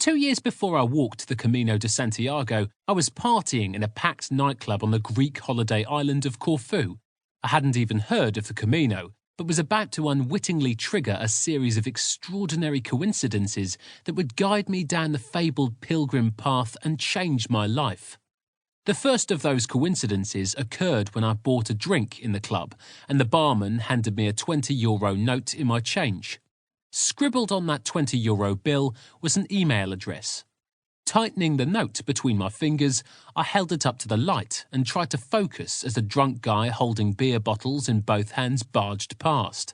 2 years before I walked the Camino de Santiago, I was partying in a packed nightclub on the Greek holiday island of Corfu. I hadn't even heard of the Camino, but was about to unwittingly trigger a series of extraordinary coincidences that would guide me down the fabled pilgrim path and change my life. The first of those coincidences occurred when I bought a drink in the club, and the barman handed me a €20 note in my change. Scribbled on that €20 bill was an email address. Tightening the note between my fingers, I held it up to the light and tried to focus as a drunk guy holding beer bottles in both hands barged past.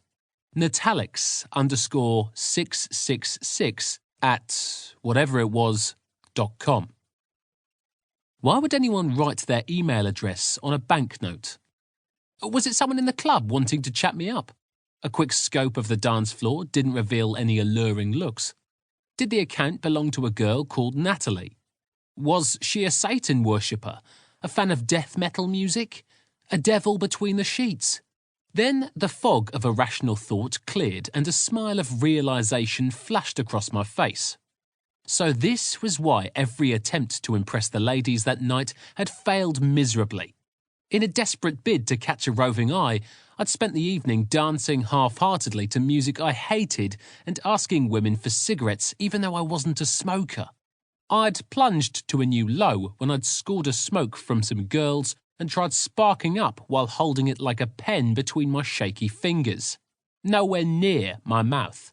Natalex_666 at whatever it was .com. Why would anyone write their email address on a banknote? Was it someone in the club wanting to chat me up? A quick scope of the dance floor didn't reveal any alluring looks. Did the account belong to a girl called Natalie? Was she a Satan worshipper, a fan of death metal music, a devil between the sheets? Then the fog of irrational thought cleared and a smile of realization flashed across my face. So this was why every attempt to impress the ladies that night had failed miserably. In a desperate bid to catch a roving eye, I'd spent the evening dancing half-heartedly to music I hated and asking women for cigarettes even though I wasn't a smoker. I'd plunged to a new low when I'd scored a smoke from some girls and tried sparking up while holding it like a pen between my shaky fingers, nowhere near my mouth.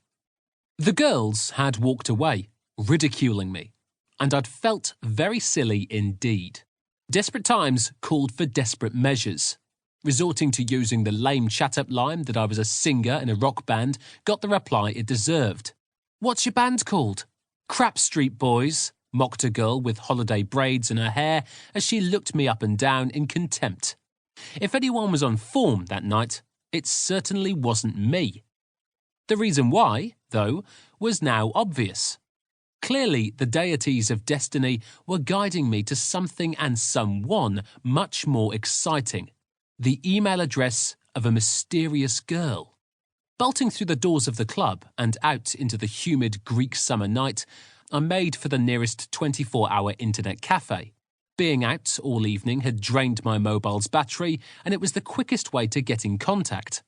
The girls had walked away, ridiculing me, and I'd felt very silly indeed. Desperate times called for desperate measures. Resorting to using the lame chat-up line that I was a singer in a rock band got the reply it deserved. "What's your band called?" "Crap Street Boys," mocked a girl with holiday braids in her hair as she looked me up and down in contempt. If anyone was on form that night, it certainly wasn't me. The reason why, though, was now obvious. Clearly, the deities of destiny were guiding me to something and someone much more exciting. The email address of a mysterious girl. Bolting through the doors of the club and out into the humid Greek summer night, I made for the nearest 24-hour internet cafe. Being out all evening had drained my mobile's battery, and it was the quickest way to get in contact.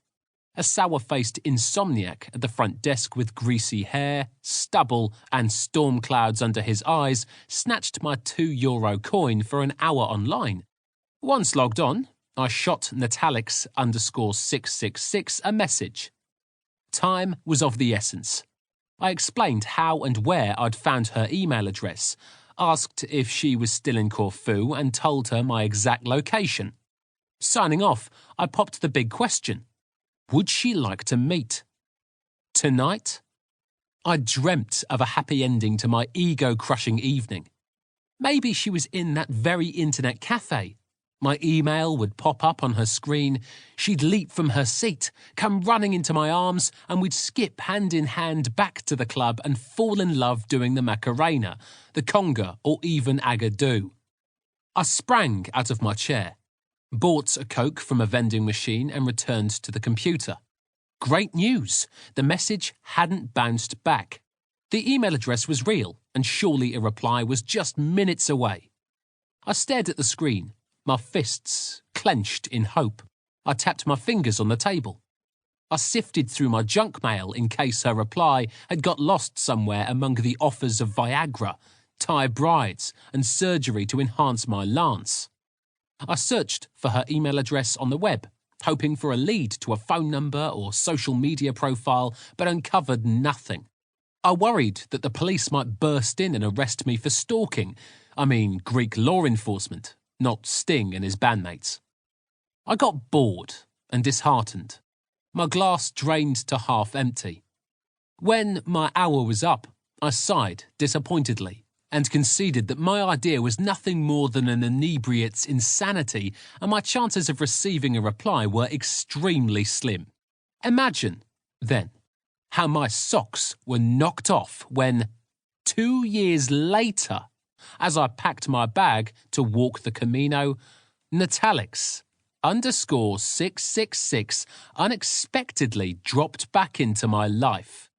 A sour-faced insomniac at the front desk with greasy hair, stubble, and storm clouds under his eyes snatched my €2 coin for an hour online. Once logged on, I shot Natalex_666 a message. Time was of the essence. I explained how and where I'd found her email address, asked if she was still in Corfu, and told her my exact location. Signing off, I popped the big question. Would she like to meet? Tonight? I dreamt of a happy ending to my ego-crushing evening. Maybe she was in that very internet cafe. My email would pop up on her screen, she'd leap from her seat, come running into my arms, and we'd skip hand in hand back to the club and fall in love doing the Macarena, the conga, or even agadoo. I sprang out of my chair, bought a Coke from a vending machine and returned to the computer. Great news! The message hadn't bounced back. The email address was real, and surely a reply was just minutes away. I stared at the screen, my fists clenched in hope. I tapped my fingers on the table. I sifted through my junk mail in case her reply had got lost somewhere among the offers of Viagra, Thai brides, and surgery to enhance my lance. I searched for her email address on the web, hoping for a lead to a phone number or social media profile, but uncovered nothing. I worried that the police might burst in and arrest me for stalking. Greek law enforcement, not Sting and his bandmates. I got bored and disheartened. My glass drained to half empty. When my hour was up, I sighed disappointedly and conceded that my idea was nothing more than an inebriate's insanity, and my chances of receiving a reply were extremely slim. Imagine, then, how my socks were knocked off when, 2 years later, as I packed my bag to walk the Camino, Natalex_666 unexpectedly dropped back into my life.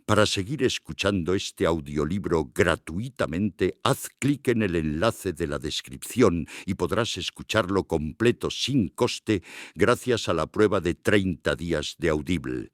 Para seguir escuchando este audiolibro gratuitamente, haz clic en el enlace de la descripción y podrás escucharlo completo sin coste gracias a la prueba de 30 días de Audible.